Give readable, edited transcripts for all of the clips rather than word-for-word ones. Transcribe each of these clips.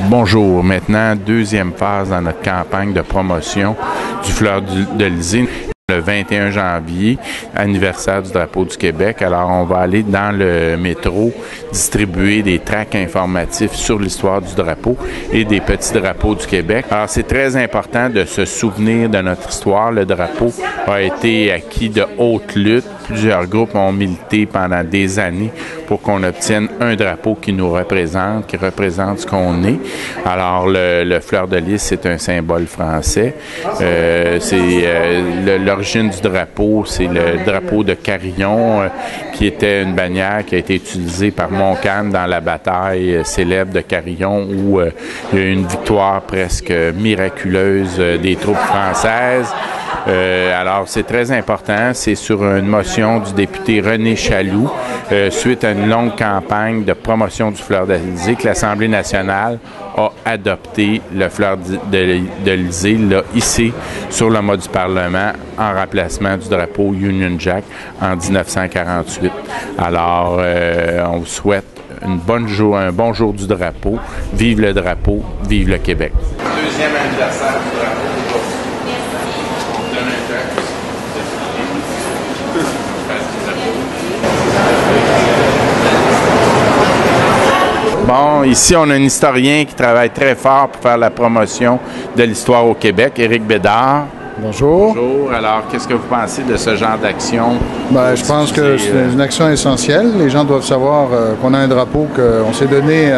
Bonjour. Maintenant, deuxième phase dans notre campagne de promotion du Fleur de Lysée. Le 21 janvier, anniversaire du drapeau du Québec. Alors, on va aller dans le métro distribuer des tracts informatifs sur l'histoire du drapeau et des petits drapeaux du Québec. Alors, c'est très important de se souvenir de notre histoire. Le drapeau a été acquis de haute lutte. Plusieurs groupes ont milité pendant des années pour qu'on obtienne un drapeau qui nous représente, qui représente ce qu'on est. Alors, le fleur de lys, c'est un symbole français. L'origine du drapeau, c'est le drapeau de Carillon, qui était une bannière qui a été utilisée par Montcalm dans la bataille célèbre de Carillon, où il y a eu une victoire presque miraculeuse des troupes françaises. Alors, c'est très important. C'est sur une motion du député René Chaloux, suite à une longue campagne de promotion du fleur de lysée, que l'Assemblée nationale a adopté le fleur de lysée, l'a hissé sur le mât du Parlement en remplacement du drapeau Union Jack en 1948. Alors, on vous souhaite un bon jour du drapeau. Vive le drapeau, vive le Québec. Deuxième anniversaire du drapeau. Bon, ici, on a un historien qui travaille très fort pour faire la promotion de l'histoire au Québec, Éric Bédard. Bonjour. Bonjour. Alors, qu'est-ce que vous pensez de ce genre d'action? Je pense que c'est une action essentielle. Les gens doivent savoir qu'on a un drapeau qu'on s'est donné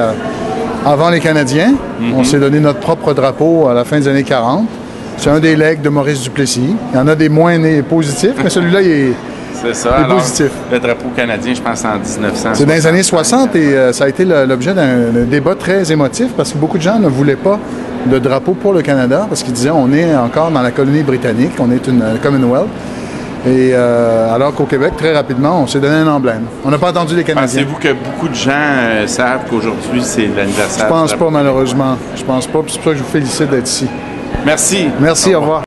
avant les Canadiens. On s'est donné notre propre drapeau à la fin des années 40. C'est un des legs de Maurice Duplessis. Il y en a des moins positifs, mais celui-là, il est... C'est ça. Alors, positif. Le drapeau canadien, je pense, en 1960. C'est dans les années 60 et ça a été l'objet d'un débat très émotif parce que beaucoup de gens ne voulaient pas de drapeau pour le Canada parce qu'ils disaient on est encore dans la colonie britannique, on est une Commonwealth. Et alors qu'au Québec, très rapidement, on s'est donné un emblème. On n'a pas entendu les Canadiens. Pensez-vous que beaucoup de gens savent qu'aujourd'hui, c'est l'anniversaire? Je pense pas, malheureusement. Je pense pas. C'est pour ça que je vous félicite d'être ici. Merci. Merci, au revoir.